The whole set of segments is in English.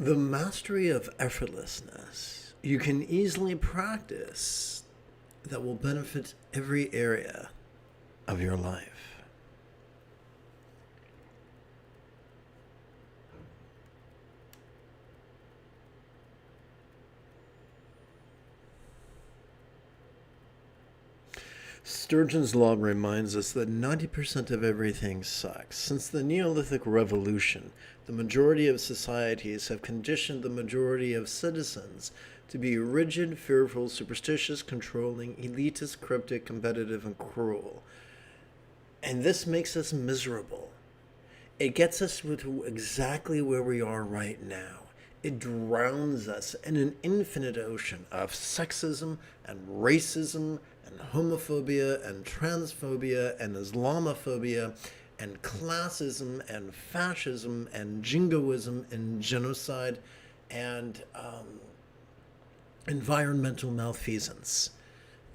The mastery of effortlessness you can easily practice that will benefit every area of your life. Sturgeon's Law reminds us that 90% of everything sucks. Since the Neolithic Revolution, the majority of societies have conditioned the majority of citizens to be rigid, fearful, superstitious, controlling, elitist, cryptic, competitive, and cruel. And this makes us miserable. It gets us to exactly where we are right now. It drowns us in an infinite ocean of sexism and racism and homophobia and transphobia and Islamophobia and classism and fascism and jingoism and genocide and environmental malfeasance.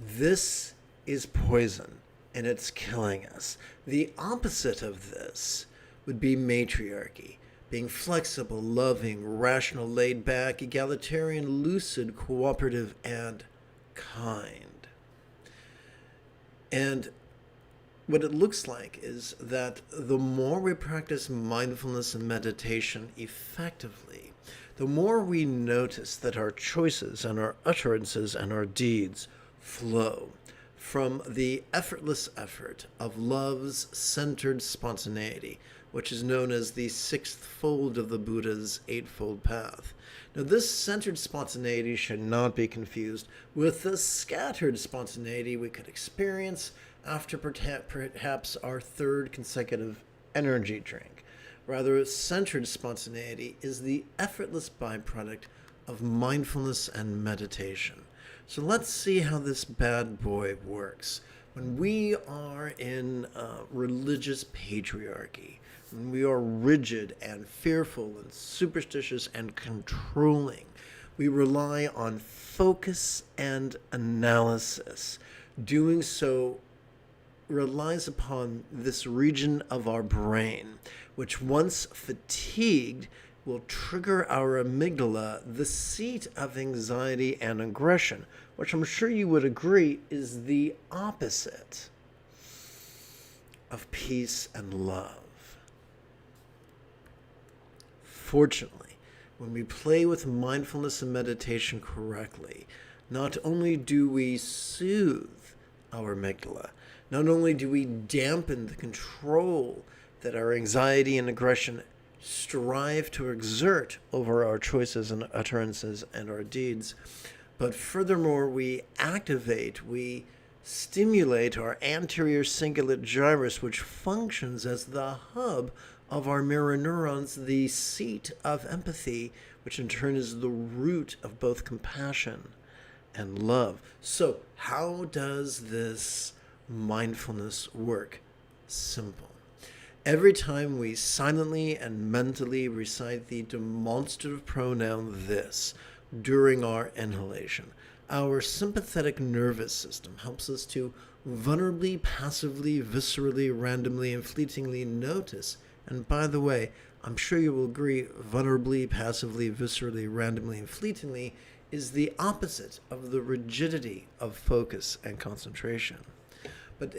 This is poison, and it's killing us. The opposite of this would be matriarchy, being flexible, loving, rational, laid back, egalitarian, lucid, cooperative, and kind. And what it looks like is that the more we practice mindfulness and meditation effectively, the more we notice that our choices and our utterances and our deeds flow from the effortless effort of love's centered spontaneity, which is known as the sixth fold of the Buddha's eightfold path. Now, this centered spontaneity should not be confused with the scattered spontaneity we could experience after perhaps our third consecutive energy drink. Rather, centered spontaneity is the effortless byproduct of mindfulness and meditation. So let's see how this bad boy works. When we are in religious patriarchy, when we are rigid and fearful and superstitious and controlling, we rely on focus and analysis. Doing so relies upon this region of our brain, which once fatigued will trigger our amygdala, the seat of anxiety and aggression, which I'm sure you would agree is the opposite of peace and love. Fortunately, when we play with mindfulness and meditation correctly, not only do we soothe our amygdala, not only do we dampen the control that our anxiety and aggression strive to exert over our choices and utterances and our deeds, but furthermore, we stimulate our anterior cingulate gyrus, which functions as the hub of our mirror neurons, the seat of empathy, which in turn is the root of both compassion and love. So, how does this mindfulness work? Simple. Every time we silently and mentally recite the demonstrative pronoun this during our inhalation, our sympathetic nervous system helps us to vulnerably, passively, viscerally, randomly, and fleetingly notice. And by the way, I'm sure you will agree, vulnerably, passively, viscerally, randomly, and fleetingly is the opposite of the rigidity of focus and concentration. But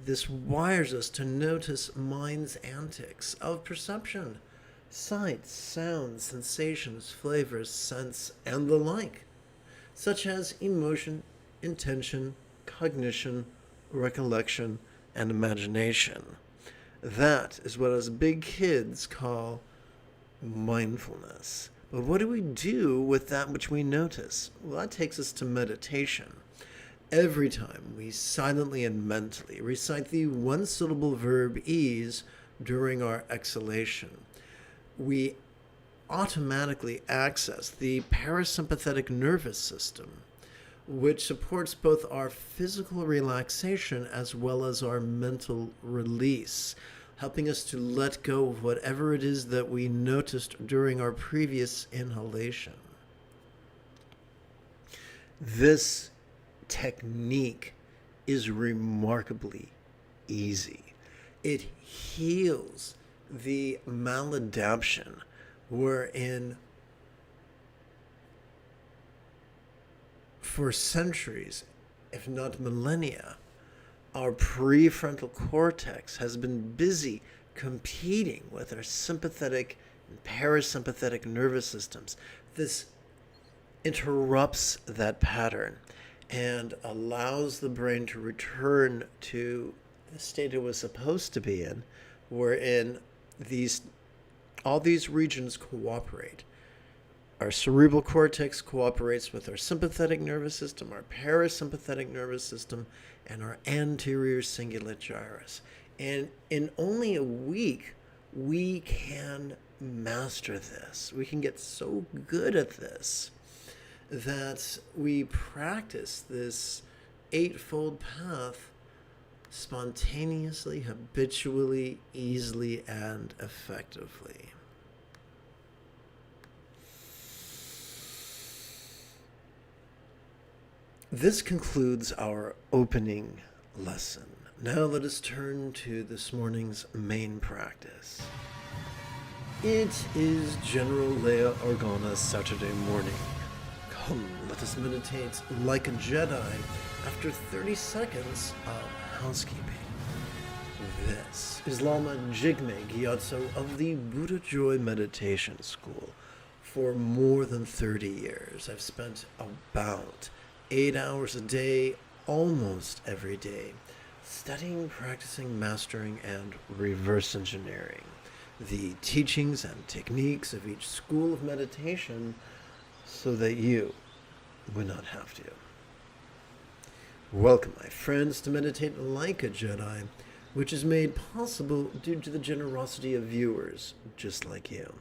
this wires us to notice mind's antics of perception, sights, sounds, sensations, flavors, scents, and the like, such as emotion, intention, cognition, recollection, and imagination. That is what us big kids call mindfulness. But what do we do with that which we notice? Well, that takes us to meditation. Every time we silently and mentally recite the one-syllable verb ease during our exhalation, we automatically access the parasympathetic nervous system, which supports both our physical relaxation as well as our mental release, helping us to let go of whatever it is that we noticed during our previous inhalation. This technique is remarkably easy. It heals the maladaptation wherein For centuries, if not millennia, our prefrontal cortex has been busy competing with our sympathetic and parasympathetic nervous systems. This interrupts that pattern and allows the brain to return to the state it was supposed to be in, wherein all these regions cooperate. Our cerebral cortex cooperates with our sympathetic nervous system, our parasympathetic nervous system, and our anterior cingulate gyrus. And in only a week, we can master this. We can get so good at this that we practice this eightfold path spontaneously, habitually, easily, and effectively. This concludes our opening lesson. Now let us turn to this morning's main practice. It is General Leia Organa's Saturday morning. Come, let us meditate like a Jedi after 30 seconds of housekeeping. This is Lama Jigme Gyatso of the Buddha Joy Meditation School. For more than 30 years, I've spent about 8 hours a day, almost every day, studying, practicing, mastering, and reverse engineering the teachings and techniques of each school of meditation so that you would not have to. Welcome, my friends, to Meditate Like a Jedi, which is made possible due to the generosity of viewers just like you.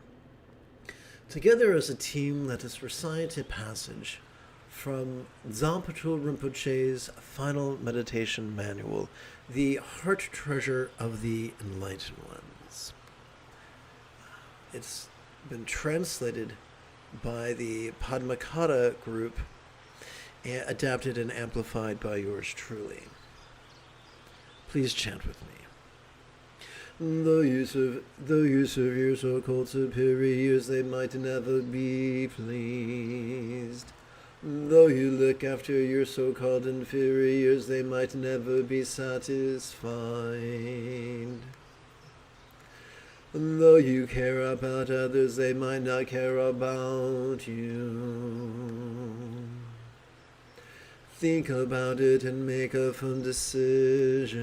Together as a team, let us recite a passage from Dzogchen Rinpoche's final meditation manual, The Heart Treasure of the Enlightened Ones. It's been translated by the Padmakara group, adapted and amplified by yours truly. Please chant with me. Though you serve your so-called superiors, they might never be pleased. Though you look after your so-called inferiors, they might never be satisfied. Though you care about others, they might not care about you. Think about it and make a firm decision.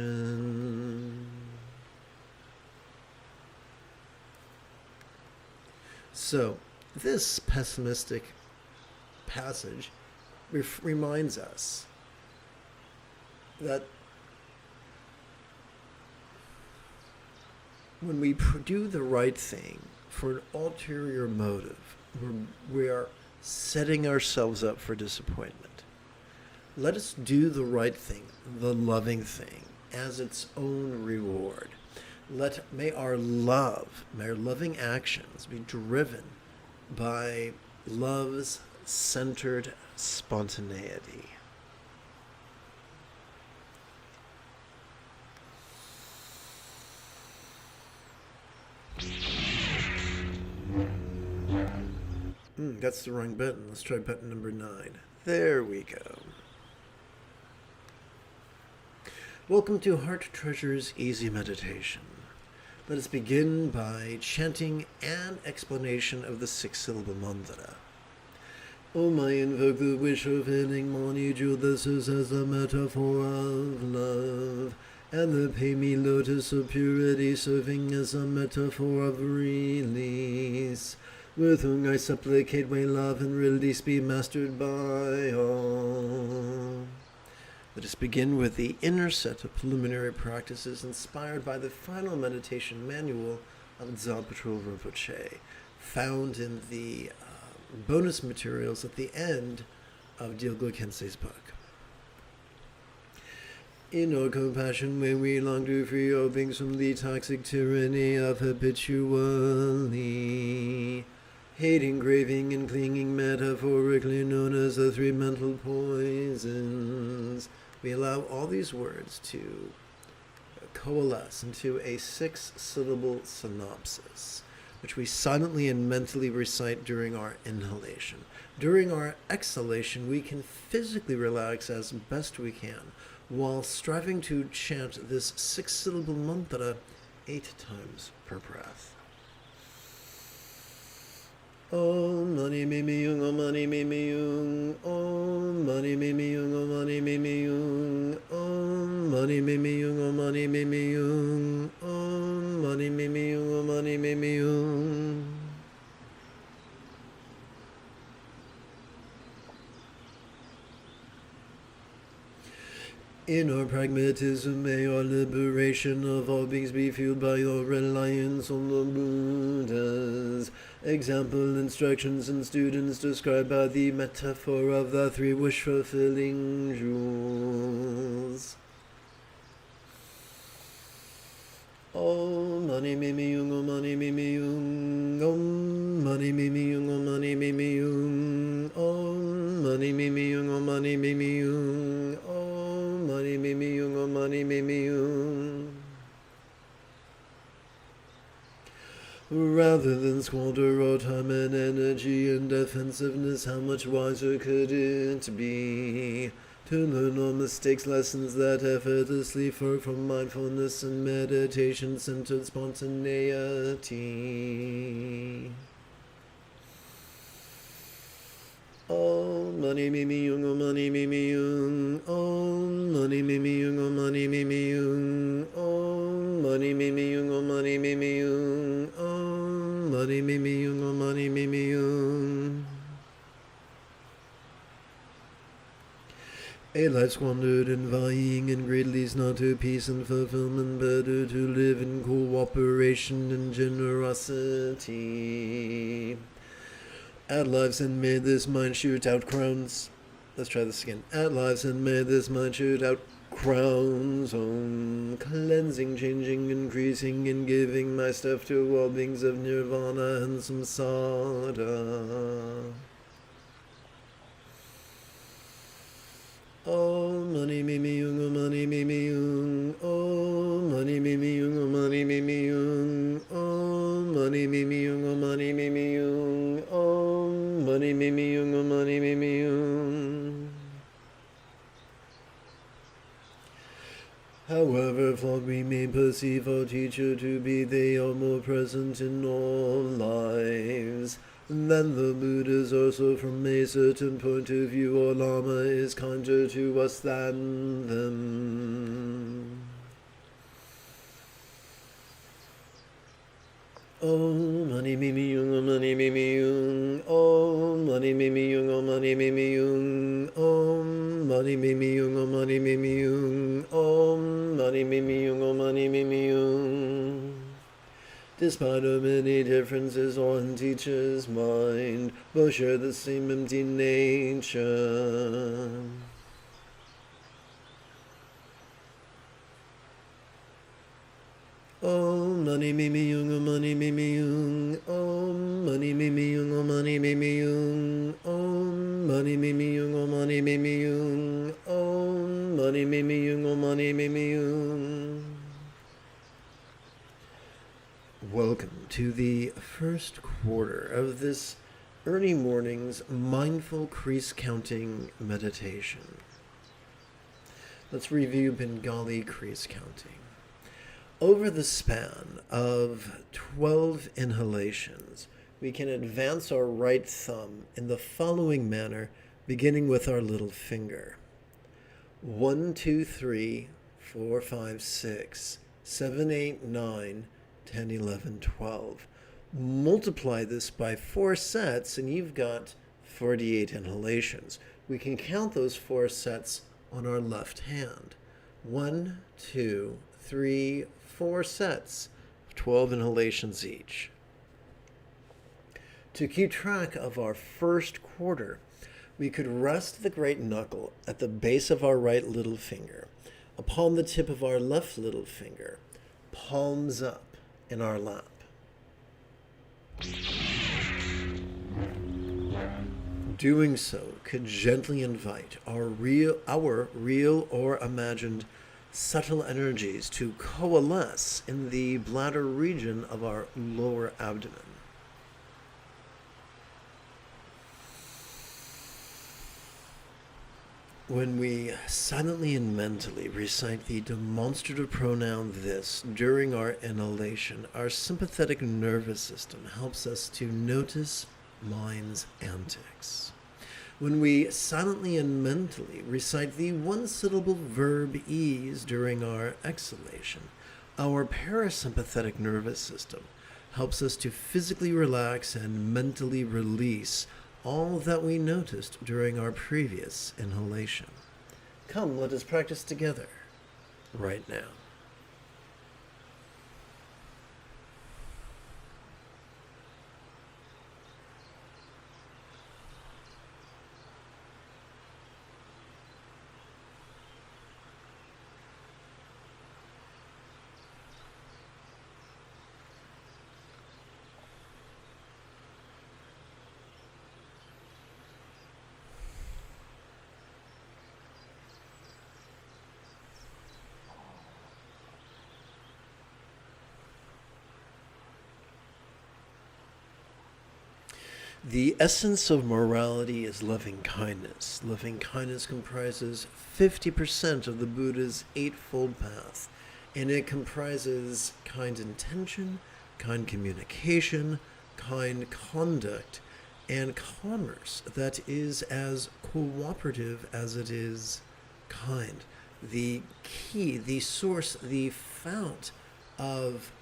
So, this pessimistic passage reminds us that when we do the right thing for an ulterior motive, we are setting ourselves up for disappointment. Let us do the right thing, the loving thing, as its own reward. May our loving actions be driven by love's centered spontaneity. That's the wrong button. Let's try button number 9. There we go. Welcome to Heart Treasure's Easy Meditation. Let us begin by chanting an explanation of the 6-syllable mantra. Om, I invoke the wish of healing Mani Jyotises as a metaphor of love, and the Pemi Lotus of purity serving as a metaphor of release, with whom I supplicate may love and release be mastered by all. Let us begin with the inner set of preliminary practices inspired by the final meditation manual of Dzogchen Rinpoche, found in the bonus materials at the end of Dilgo Khyentse's book. In our compassion may we long to free all beings from the toxic tyranny of habitually hating, craving, and clinging, metaphorically known as the 3 mental poisons. We allow all these words to coalesce into a 6-syllable synopsis. which we silently and mentally recite during our inhalation. During our exhalation, we can physically relax as best we can, while striving to chant this 6-syllable mantra 8 times per breath. Om mani mimi yung, om mani mimi yung, om mani mimi yung, om mani mimi yung, om mani mimi yung, om mani mimi yung, om mani mimi yung, om mani mimi yung. In our pragmatism, may our liberation of all beings be fueled by your reliance on the Buddha's example, instructions, and students described by the metaphor of the 3 wish-fulfilling jewels. Om mani mimi yung, om mani mimi yung, om mani mimi yung, om mani mimi yung, om mani mimi yung, om mani mimi yung, om mani mimi yung, om mani mimi yung. Rather than squander our time and energy in defensiveness, how much wiser could it be to learn our mistakes, lessons that effortlessly flow from mindfulness and meditation-centered spontaneity. Om mani mimi yung, om mani mimi yung, om mani mimi yung, om mani mimi yung, om mani mimi yung, om mani mimi yung, om mani mimi yung, om mani mimi yung. A life squandered in vying and greed leads not to peace and fulfillment, better to live in cooperation and generosity. Add lives and may this mind shoot out crowns. Let's try this again. Add lives and may this mind shoot out crowns. Om cleansing, changing, increasing, and giving my stuff to all beings of nirvana and samsara. Om mani mimi yung, om mani mimi yung, om mani mimi yung, om mani mimi yung, om mani mimi yung, om mani mimi yung, om mani mimi yung, om mani mimi yung. However flawed we may perceive our teacher to be, they are more present in all lives than the Buddhas are. So from a certain point of view, our Lama is kinder to us than them. Om mani mimi yung, om mani mimi yung, om mani mimi yung, om mani mimi yung, om mani mimi yung, om mani mimi yung, om mani mimi yung, om mani mimi yung. Despite our many differences on teacher's mind, both share the same empty nature. Om mani mimi yung, om mani mimi yung, om mani mimi yung, om mani mimi yung, om mani mimi yung, om mani mimi yung, om mani mimi yung, om mani mimi yung. Welcome to the first quarter of this early morning's mindful crease counting meditation. Let's review Bengali crease counting. Over the span of 12 inhalations, we can advance our right thumb in the following manner, beginning with our little finger. 1, 2, 3, 4, 5, 6, 7, 8, 9, 10, 11, 12. Multiply this by 4 sets and you've got 48 inhalations. We can count those 4 sets on our left hand. 1, 2, 3, 4 sets of 12 inhalations each. To keep track of our first quarter, we could rest the great knuckle at the base of our right little finger, upon the tip of our left little finger, palms up in our lap. Doing so could gently invite our real or imagined subtle energies to coalesce in the bladder region of our lower abdomen. When we silently and mentally recite the demonstrative pronoun this during our inhalation, our sympathetic nervous system helps us to notice mind's antics. When we silently and mentally recite the one-syllable verb ease during our exhalation, our parasympathetic nervous system helps us to physically relax and mentally release all that we noticed during our previous inhalation. Come, let us practice together right now. The essence of morality is loving kindness. Loving kindness comprises 50% of the Buddha's Eightfold Path, and it comprises kind intention, kind communication, kind conduct, and commerce that is as cooperative as it is kind. The key, the source, the fount of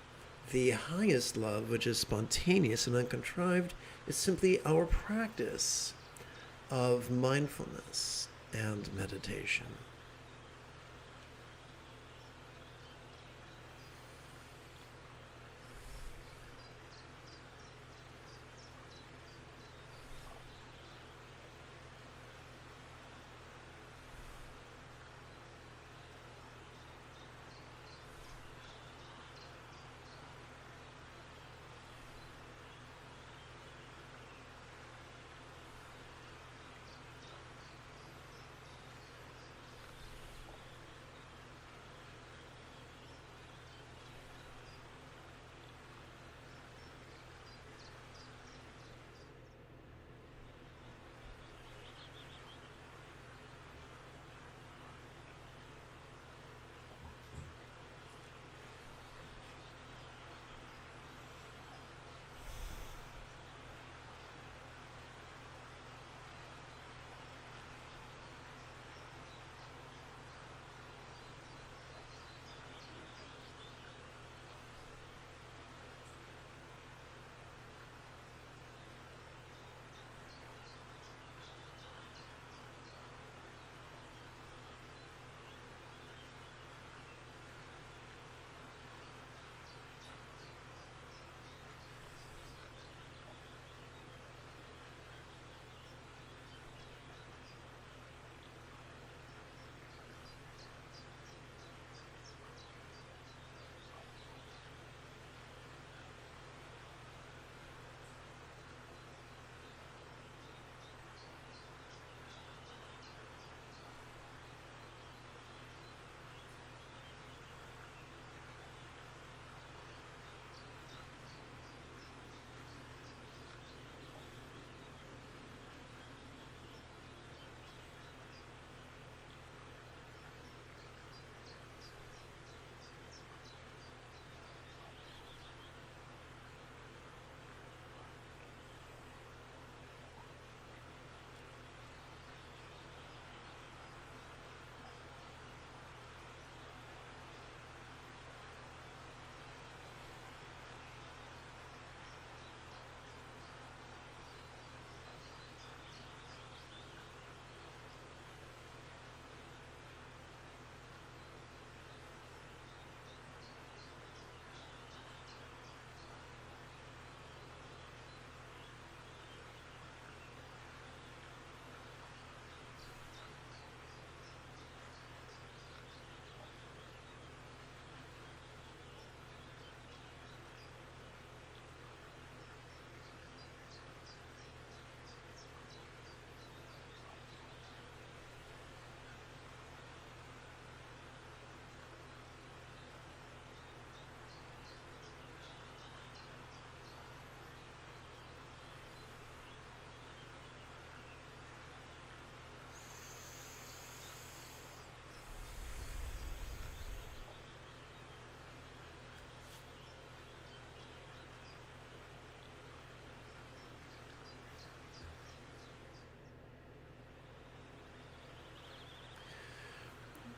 the highest love, which is spontaneous and uncontrived, is simply our practice of mindfulness and meditation.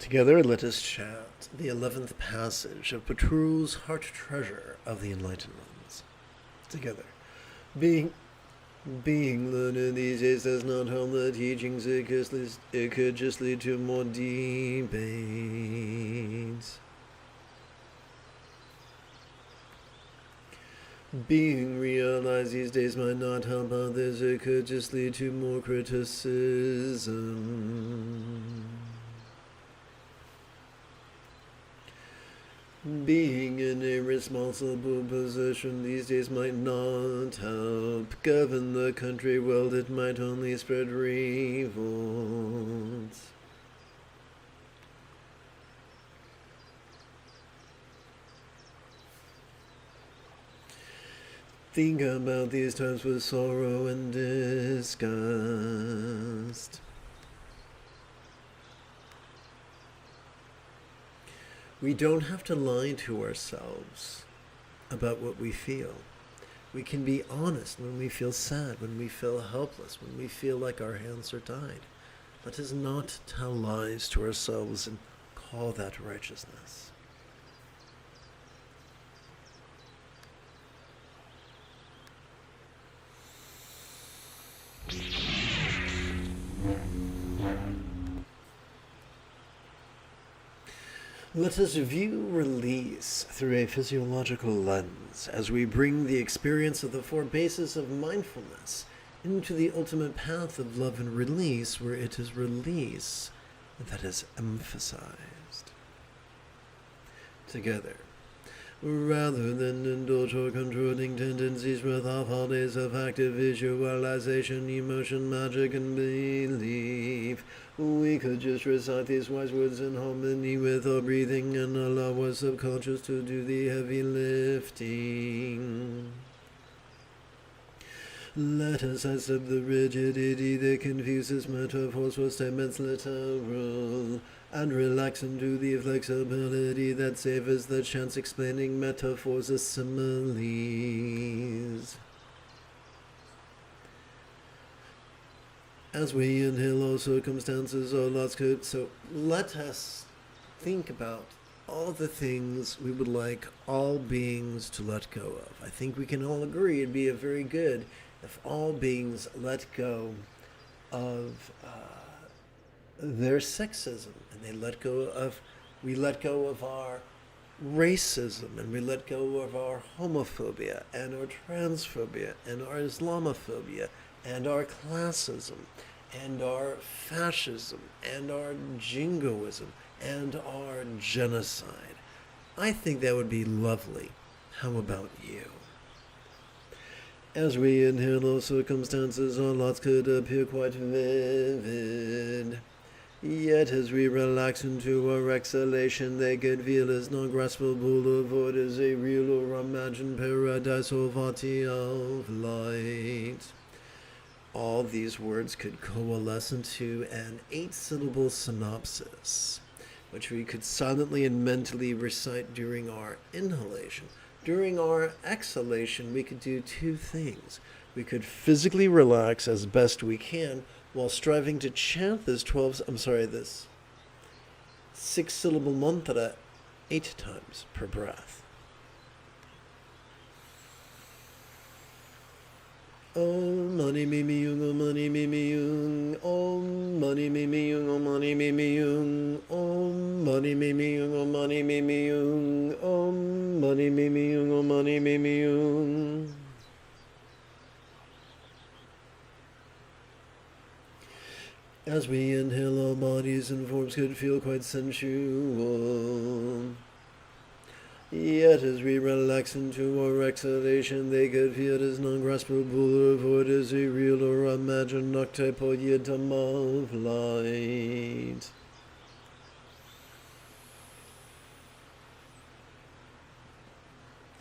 Together let us chant the 11th passage of Petru's Heart Treasure of the Enlightened Ones. Together. Being learned in these days does not harm the teachings, it could just lead to more debates. Being realized these days might not help others, it could just lead to more criticism. Being in a responsible position these days might not help govern the country well, it might only spread revolt. Think about these times with sorrow and disgust. We don't have to lie to ourselves about what we feel. We can be honest when we feel sad, when we feel helpless, when we feel like our hands are tied. Let us not tell lies to ourselves and call that righteousness. Let us view release through a physiological lens as we bring the experience of the four bases of mindfulness into the ultimate path of love and release, where it is release that is emphasized. Together. Rather than indulge our controlling tendencies with our holidays of active visualization, emotion, magic, and belief, we could just recite these wise words in harmony with our breathing and allow our subconscious to do the heavy lifting. Let us accept the rigidity that confuses metaphors for statements literal, and relax into the flexibility that savors the chance explaining metaphors as similes. As we inhale, all circumstances are lost. So let us think about all the things we would like all beings to let go of. I think we can all agree it'd be a very good if all beings let go of their sexism, and we let go of our racism, and we let go of our homophobia and our transphobia and our Islamophobia and our classism and our fascism and our jingoism and our genocide. I think that would be lovely. How about you? As we inhale, all circumstances or lots could appear quite vivid. Yet as we relax into our exhalation, they could feel as non-graspable of what is a real or imagined paradise or vati of light. All these words could coalesce into an 8-syllable synopsis, which we could silently and mentally recite during our inhalation. During our exhalation, we could do two things. We could physically relax as best we can while striving to chant this 6-syllable mantra 8 times per breath. Om mani me me yung, om mani me me yung, om mani me me yung, om mani me me yung, om mani me me yung, om mani me me yung, om mani me me yung, om mani me me yung. As we inhale, our bodies and forms could feel quite sensual. Yet as we relax into our exhalation, they could feel as non-graspable of what is a real or imagined archetypal yidam of light.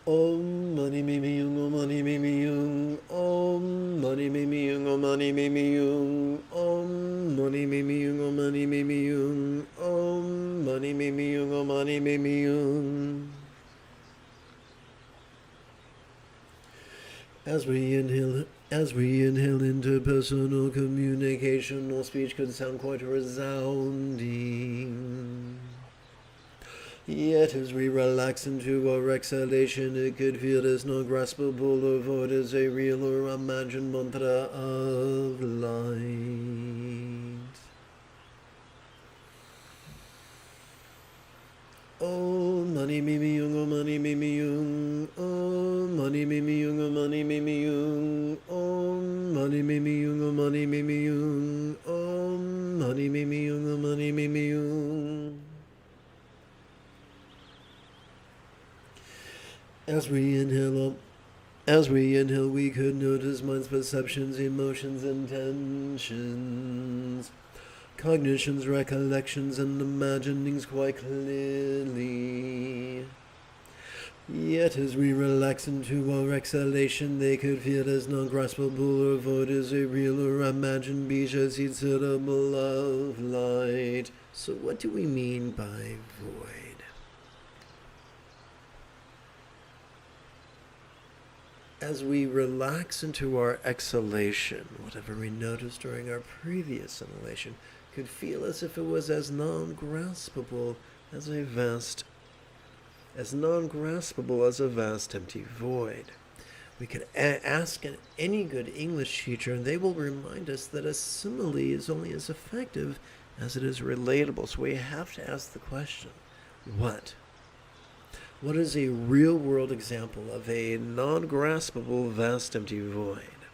Om mani me me yung, om mani me me yung, om mani me me yung, om mani me me yung, om mani me me yung, om mani me me yung, om mani me me yung, om mani me me yung. As we inhale interpersonal communication, or speech could sound quite resounding. Yet as we relax into our exhalation, it could feel as non-graspable or void as a real or imagined mantra of light. Om Mani Mimi Yung, Om Mani Mimi Yung, Om Mani Mimi Yung, Om Mani Mimi Yung, Om Mani Mimi Yung, Om Mani Mimi Yung, Om Mani Mimi Yung, Om Mani Mimi Yung. As we inhale, we could notice mind's perceptions, emotions, intentions, cognitions, recollections, and imaginings quite clearly. Yet as we relax into our exhalation, they could feel as non-graspable or void as a real or imagined bija seed syllable of light. So what do we mean by void? As we relax into our exhalation, whatever we noticed during our previous inhalation could feel as if it was as non-graspable as a vast empty void. We could ask any good English teacher, and they will remind us that a simile is only as effective as it is relatable. So we have to ask the question, what? What is a real-world example of a non-graspable, vast, empty void?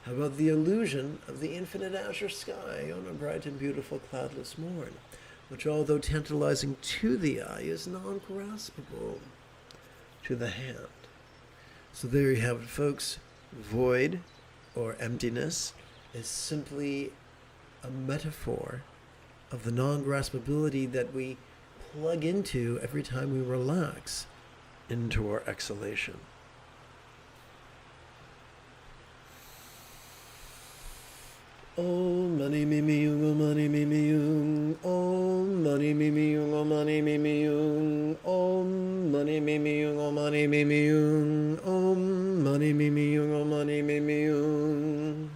How about the illusion of the infinite azure sky on a bright and beautiful cloudless morn, which, although tantalizing to the eye, is non-graspable to the hand? So there you have it, folks. Void, or emptiness, is simply a metaphor of the non-graspability that we plug into every time we relax into our exhalation. Om Mani Mimi Yung, Om Mani Mimi Yung, Om Mani Mimi Yung, Om Mani Mimi Yung, Om Mani Mimi Yung, Om Mani Mimi Yung, Om Mani Mimi Yung, Om Mani Mimi Yung.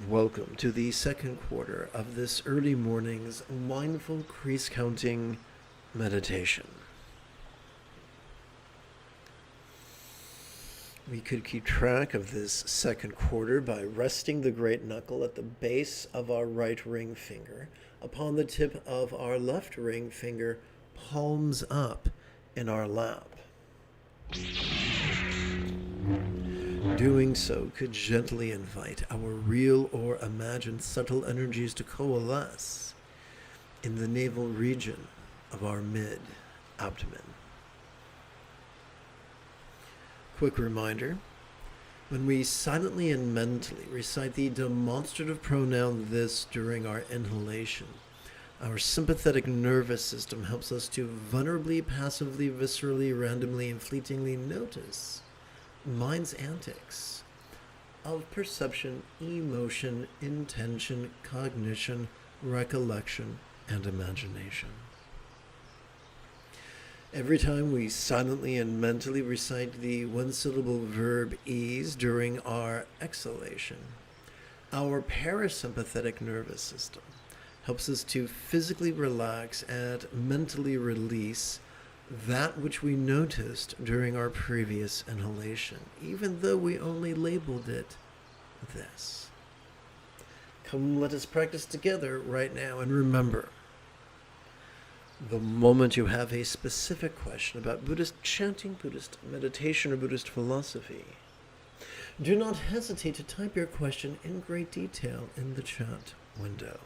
Welcome to the second quarter of this early morning's mindful crease counting meditation. We could keep track of this second quarter by resting the great knuckle at the base of our right ring finger upon the tip of our left ring finger, palms up in our lap. Doing so could gently invite our real or imagined subtle energies to coalesce in the navel region of our mid-abdomen. Quick reminder, when we silently and mentally recite the demonstrative pronoun this during our inhalation, our sympathetic nervous system helps us to vulnerably, passively, viscerally, randomly, and fleetingly notice mind's antics of perception, emotion, intention, cognition, recollection, and imagination. Every time we silently and mentally recite the one-syllable verb ease during our exhalation, our parasympathetic nervous system helps us to physically relax and mentally release that which we noticed during our previous inhalation, even though we only labeled it this. Come, let us practice together right now, and remember, the moment you have a specific question about Buddhist chanting, Buddhist meditation, or Buddhist philosophy, do not hesitate to type your question in great detail in the chat window.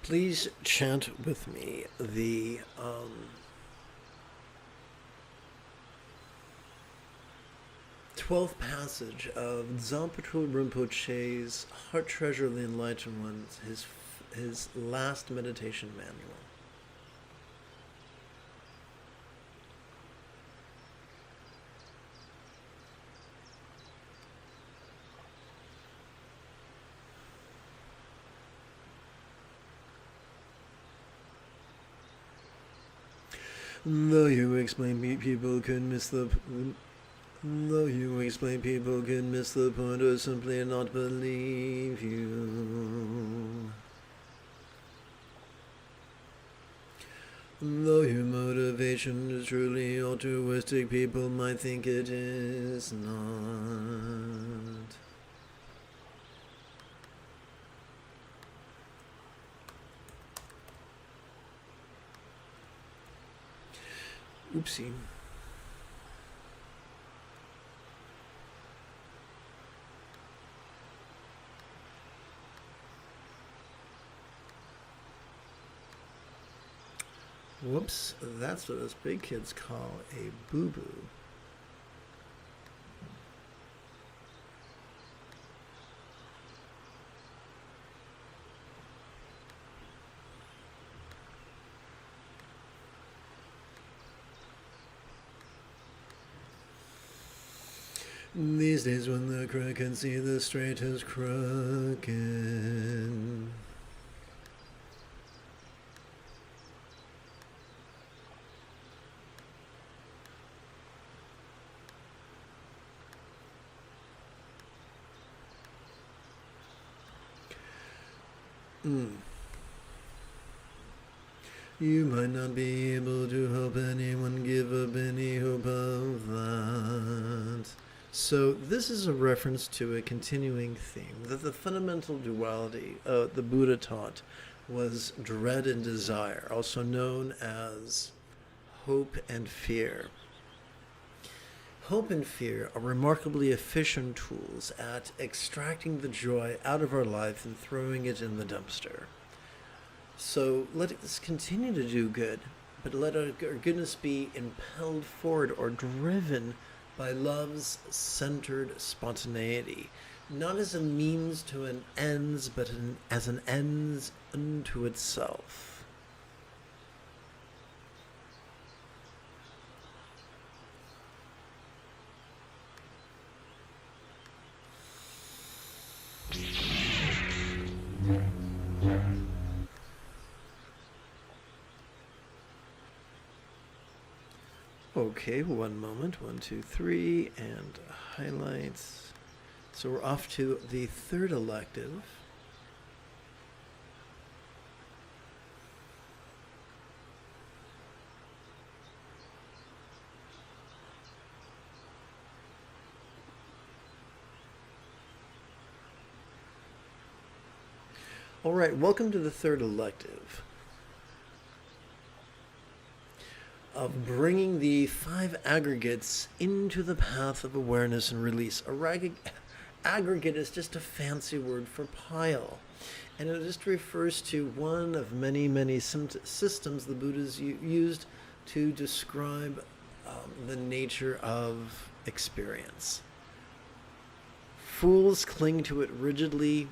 Please chant with me the 12th passage of Dzampa Rinpoche's Heart Treasure of the Enlightened Ones, his last meditation manual. Though you explain people could miss the point or simply not believe you. Though your motivation is truly altruistic, people might think it is not. Oopsie. Whoops, that's what us big kids call a boo-boo. These days when the crook can see the straight is crooked. You might not be able to help anyone give up any hope of that. So this is a reference to a continuing theme, that the fundamental duality the Buddha taught was dread and desire, also known as hope and fear. Hope and fear are remarkably efficient tools at extracting the joy out of our life and throwing it in the dumpster. So let us continue to do good, but let our goodness be impelled forward or driven by love's centered spontaneity, not as a means to an ends, but as an ends unto itself. Okay, one moment. 1, 2, 3, and highlights. So we're off to the third elective. All right, welcome to the third elective of bringing the 5 aggregates into the path of awareness and release. Aggregate is just a fancy word for pile, and it just refers to one of many, many systems the Buddhas used to describe the nature of experience. Fools cling to it rigidly.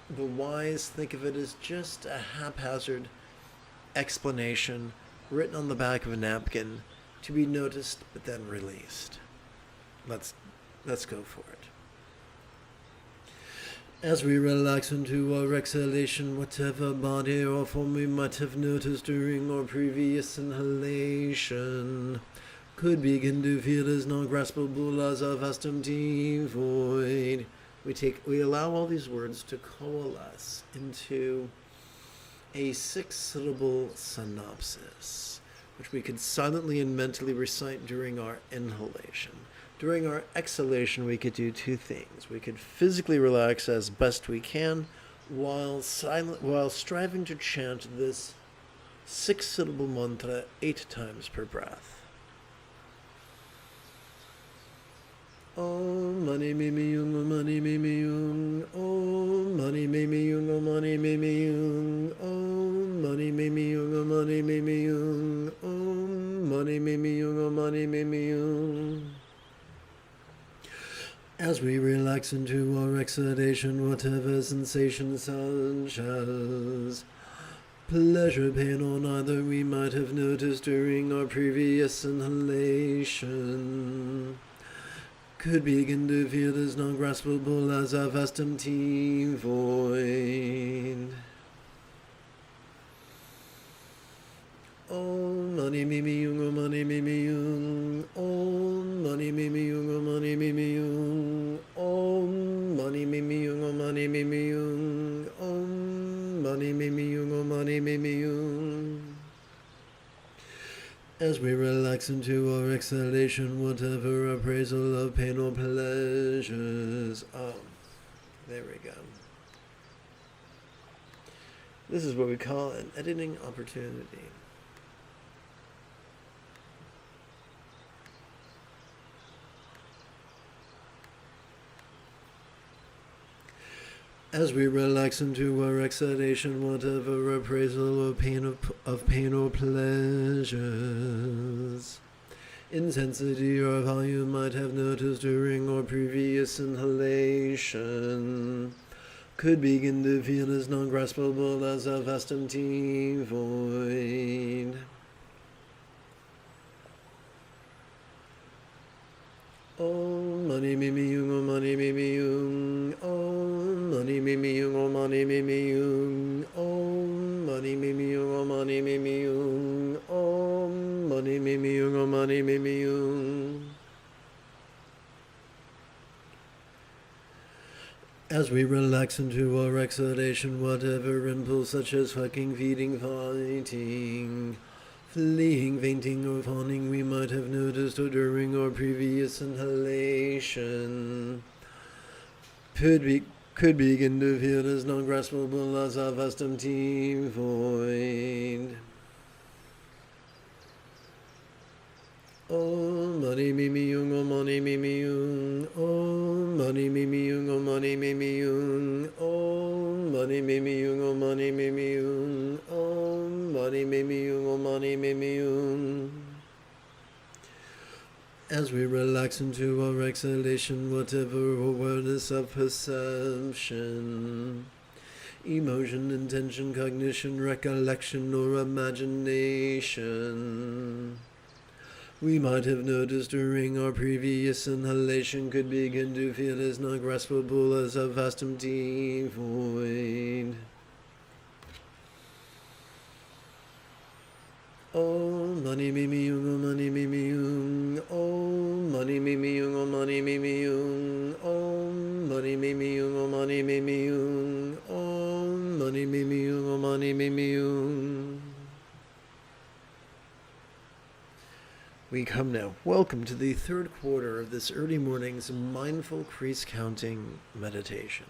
The wise think of it as just a haphazard explanation written on the back of a napkin to be noticed but then released. Let's go for it. As we relax into our exhalation, whatever body or form we might have noticed during our previous inhalation could begin to feel as non-graspable as a vast empty void. We allow all these words to coalesce into a 6-syllable synopsis, which we could silently and mentally recite during our inhalation. During our exhalation, we could do 2 things. We could physically relax as best we can while striving to chant this 6-syllable mantra 8 times per breath. Om mani me me yung, om mani me me yung, om mani me me yung, om mani me me yung, mani mimi yung. As we relax into our exhalation, whatever sensation such as pleasure, pain, or neither we might have noticed during our previous inhalation could begin to feel as non-graspable as a vast empty void. Om mani mimi yung, om mani mimi yung, om mani mimi yung, om mani mimi yung, om mani mimi yung, om mani mimi yung, om mani mimi yung, om mani mimi yung. As we relax into our exhalation, whatever appraisal of pain or pleasures. Oh, there we go. This is what we call an editing opportunity. As we relax into our exhalation, whatever appraisal of pain or pleasures, intensity or volume might have noticed during our previous inhalation, could begin to feel as non-graspable as a vast empty void. Om mani mimi yung, om mani mimi yung, om mani mimi yung, om mani mimi yung, om mani mimi yung, om mani mimi yung, om mani mimi yung, om mani mimi yung. As we relax into our exhalation, whatever impulse such as fucking, feeding, fighting, fleeing, fainting, or fawning we might have noticed or during our previous inhalation could begin to feel as non-graspable as a vast empty void. Om mani mimi yung, om mani mimi yung, om mani mimi yung, om mani mimi yung, om mani mimi yung, om mani mimi yung, om mani mimi yung, om mani mimi yung. As we relax into our exhalation, whatever awareness of perception, emotion, intention, cognition, recollection, or imagination we might have noticed during our previous inhalation could begin to feel as non-graspable as a vast empty void. Om mani mimi yung, om mani mimi yung, om mani mimi yung, om mani mimi yung, om mani mimi yung, om mani mimi yung, om mani mimi yung, om mani mimi yung. We come now. Welcome to the third quarter of this early morning's mindful crease counting meditation.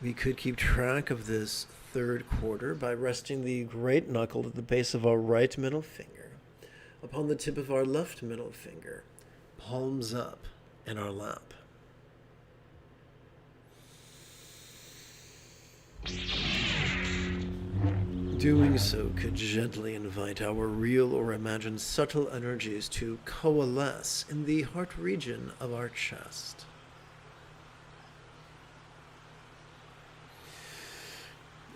We could keep track of this third quarter by resting the great knuckle at the base of our right middle finger upon the tip of our left middle finger, palms up in our lap. Doing so could gently invite our real or imagined subtle energies to coalesce in the heart region of our chest.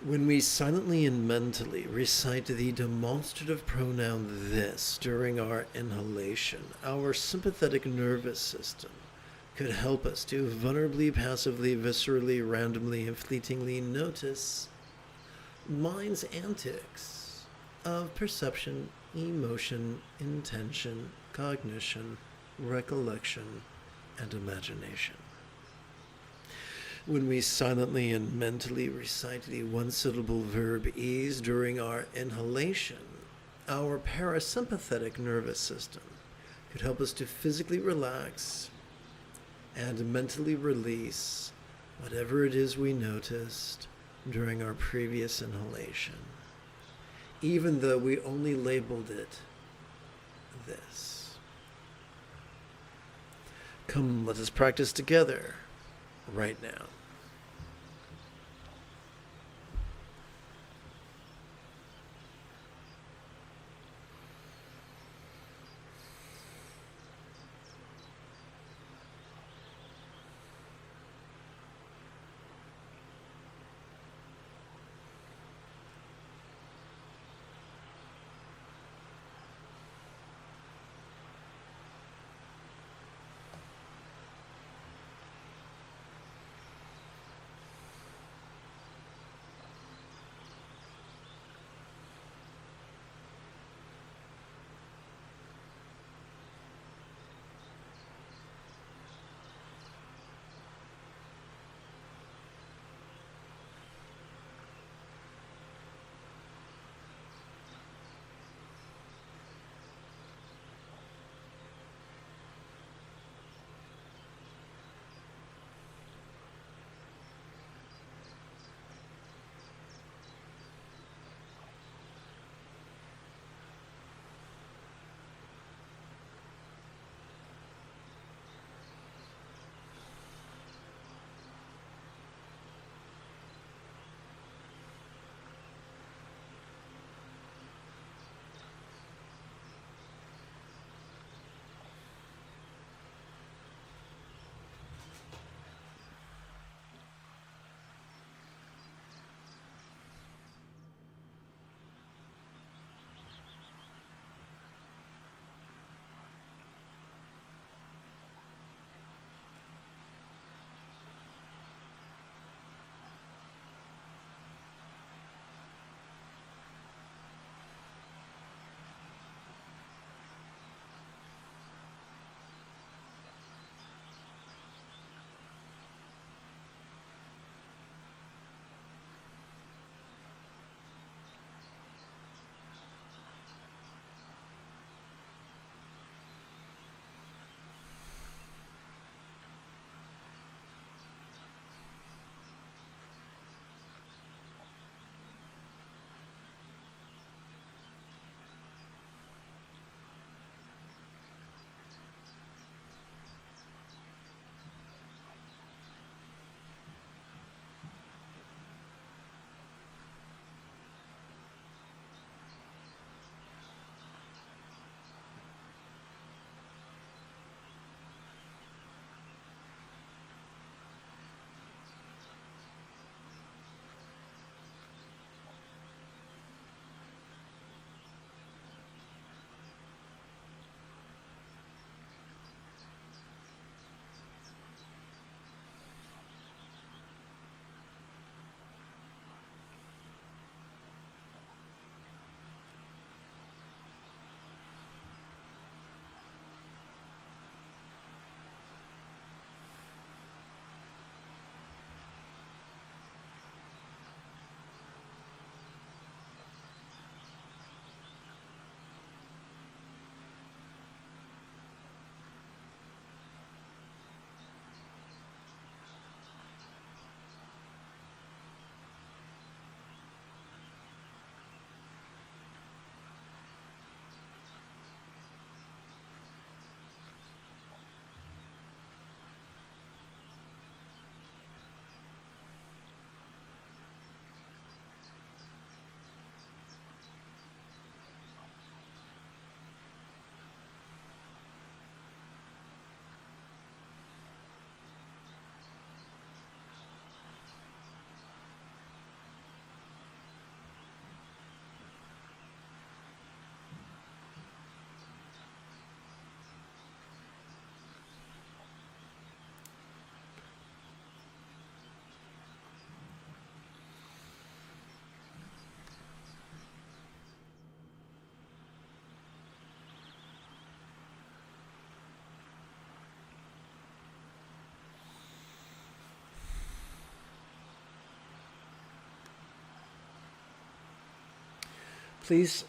When we silently and mentally recite the demonstrative pronoun this during our inhalation, our sympathetic nervous system could help us to vulnerably, passively, viscerally, randomly, and fleetingly notice mind's antics of perception, emotion, intention, cognition, recollection, and imagination. When we silently and mentally recite the one-syllable verb ease during our inhalation, our parasympathetic nervous system could help us to physically relax and mentally release whatever it is we noticed during our previous inhalation, even though we only labeled it this. Come, let us practice together right now. Please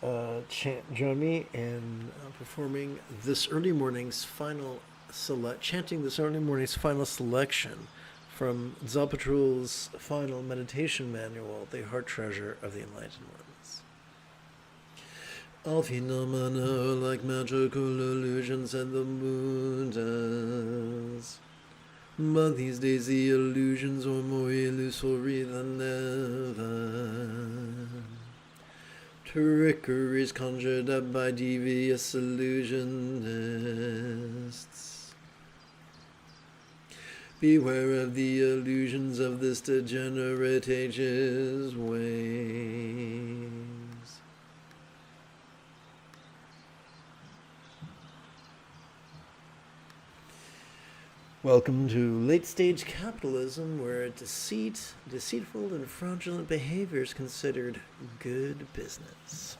join me in performing this early morning's chanting this early morning's final selection from Zalpatrul's final meditation manual, The Heart Treasure of the Enlightened Ones. All phenomena are like magical illusions, said the Buddhas. But these days the illusions are more illusory than ever. Trickery is conjured up by devious illusionists. Beware of the illusions of this degenerate age's ways. Welcome to late-stage capitalism, where deceitful and fraudulent behavior is considered good business.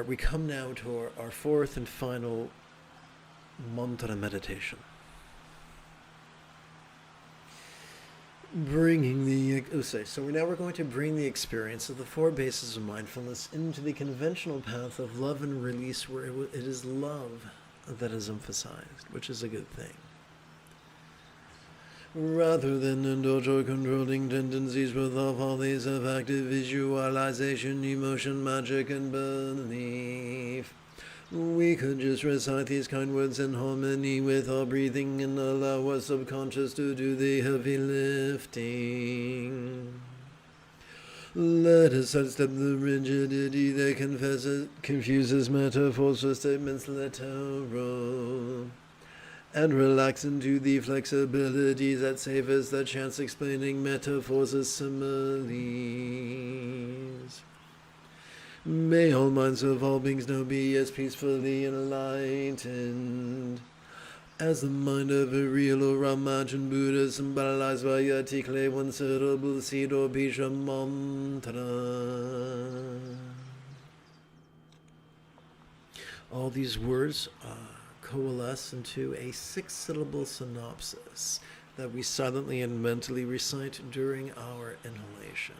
We come now to our fourth and final mantra meditation. We're going to bring the experience of the four bases of mindfulness into the conventional path of love and release, where it is love that is emphasized, which is a good thing. Rather than indulge or controlling tendencies with all follies of active visualization, emotion, magic, and belief, we could just recite these kind words in harmony with our breathing and allow our subconscious to do the heavy lifting. Let us sidestep the rigidity that confuses metaphors with statements literal, and relax into the flexibility that savors the chance explaining metaphors as similes. May all minds of all beings now be as peacefully enlightened as the mind of a real or imagined Buddha, symbolized by a tikle one syllable seed or bija mantra. All these words coalesce into a 6-syllable synopsis that we silently and mentally recite during our inhalation.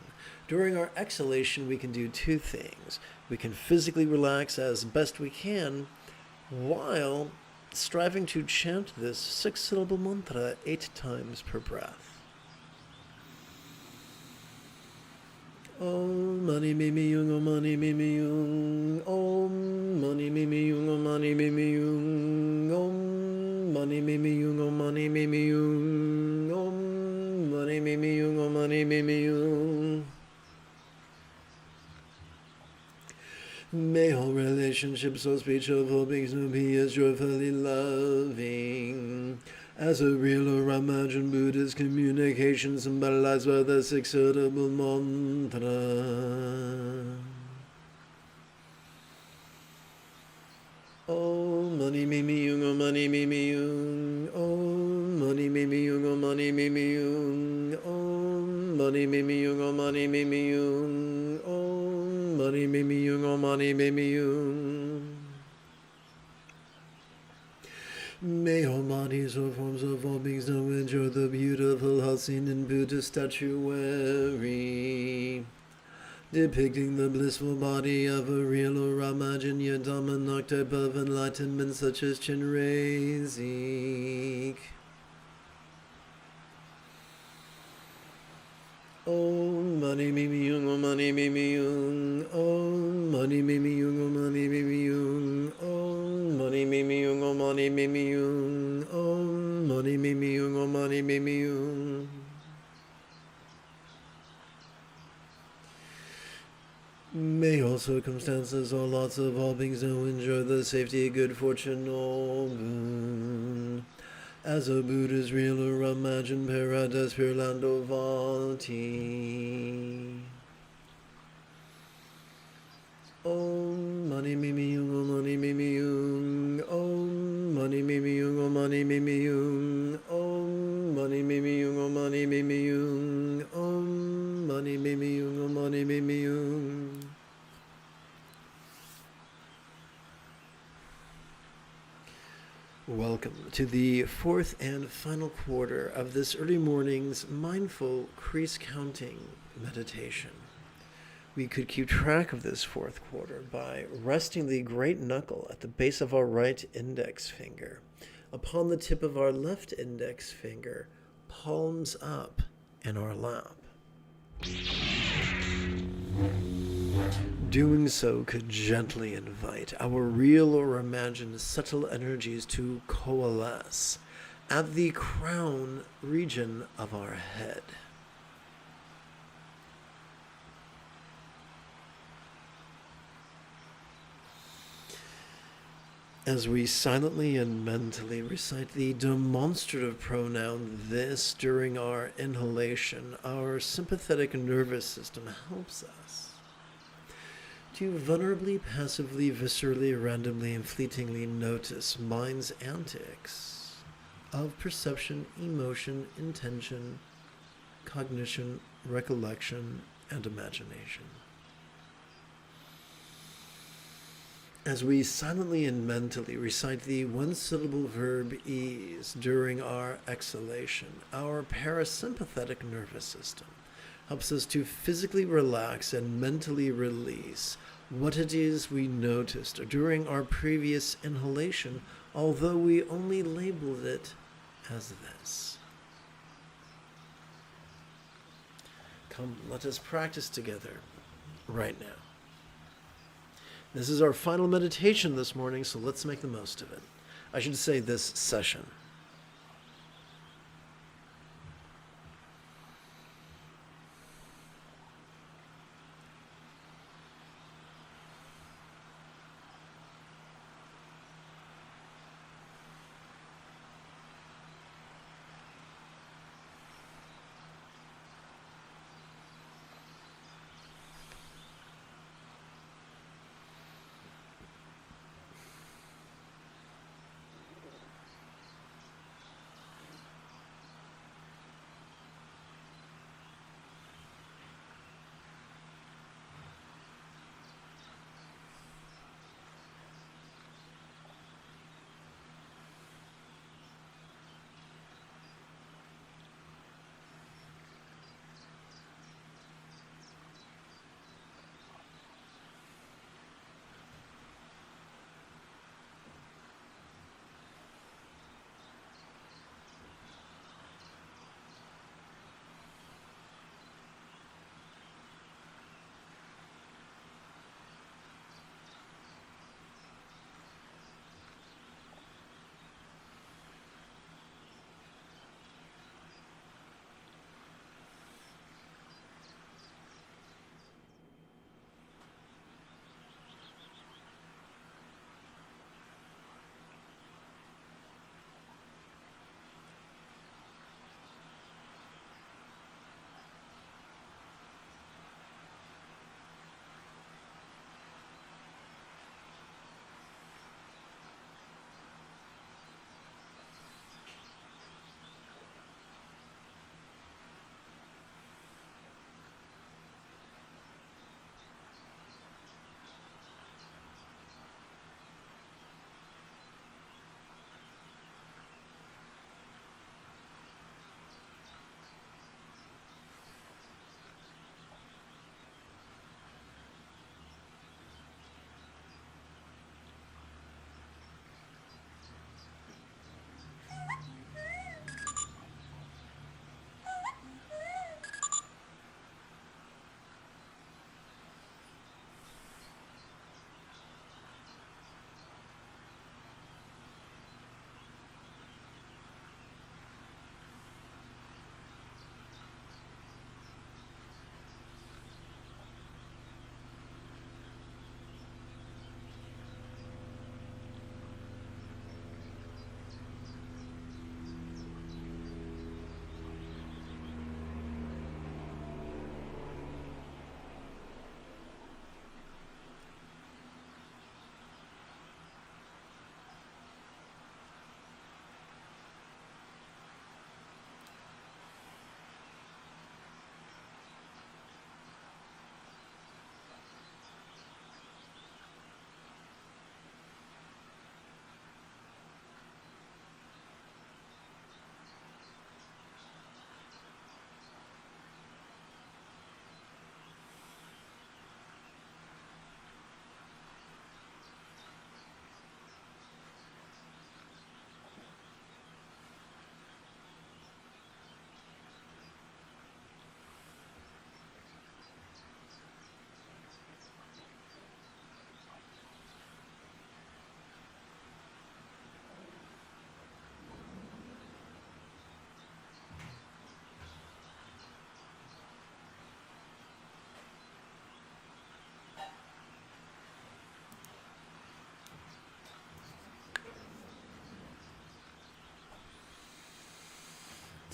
During our exhalation, we can do two things. We can physically relax as best we can while striving to chant this 6-syllable mantra 8 times per breath. Om mani mimi yung, om mani mimi yung, om mani mimi yung, om mani mimi yung, om mani mimi yung, om mani mimi yung, om mani mimi yung, om mani mimi yung. May all relationships, all speech of all beings know be as joyfully loving as a real or imagined Buddha's communication, symbolized by the 6-syllable mantra. Om mani mimi yung, om mani mimi yung, om mani mimi yung, om mani mimi yung, om mani mimi yung, om mani mimi yung, om mani mimi yung, om mani mimi yung. May all bodies or forms of all beings now enjoy the beautiful Halcyon and Buddha statuary, depicting the blissful body of a real or imagined Yadaman type of enlightenment, such as Chenrezig. Om mani mimi yung, om mani mimi yung, om mani mimi yung, om mani mimi yung, om mani mimi yung, om mani mimi yung, om mani mimi yung, om mani mimi yung. May all circumstances, all lots of all beings now enjoy the safety, good fortune, all boon, as a Buddha's real or imagined paradise, pure land of Vati. Om mani mimi yung, om mani mimi yung, om mani mimi yung, om mani mimi yung, om mani mimi yung, om mani mimi yung, om mani mimi yung, om mani mimi yung. Welcome to the fourth and final quarter of this early morning's mindful crease counting meditation. We could keep track of this fourth quarter by resting the great knuckle at the base of our right index finger, upon the tip of our left index finger, palms up in our lap. Doing so could gently invite our real or imagined subtle energies to coalesce at the crown region of our head. As we silently and mentally recite the demonstrative pronoun this during our inhalation, our sympathetic nervous system helps us to vulnerably, passively, viscerally, randomly, and fleetingly notice mind's antics of perception, emotion, intention, cognition, recollection, and imagination. As we silently and mentally recite the one-syllable verb ease during our exhalation, our parasympathetic nervous system helps us to physically relax and mentally release what it is we noticed during our previous inhalation, although we only labeled it as this. Come, let us practice together right now. This is our final meditation this morning, so let's make the most of it. I should say this session.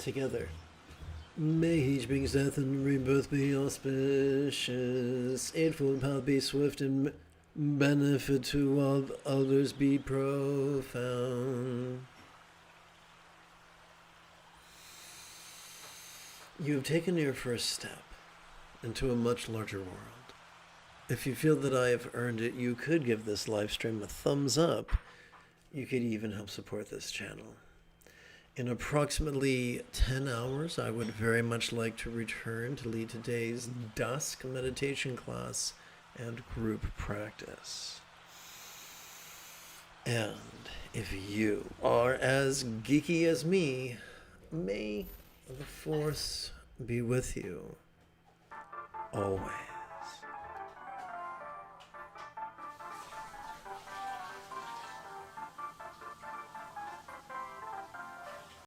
together. May each being's death and rebirth be auspicious, eightfold power be swift, and benefit to all others be profound. You have taken your first step into a much larger world. If you feel that I have earned it, you could give this live stream a thumbs up. You could even help support this channel. In approximately 10 hours, I would very much like to return to lead today's dusk meditation class and group practice. And if you are as geeky as me, may the Force be with you always.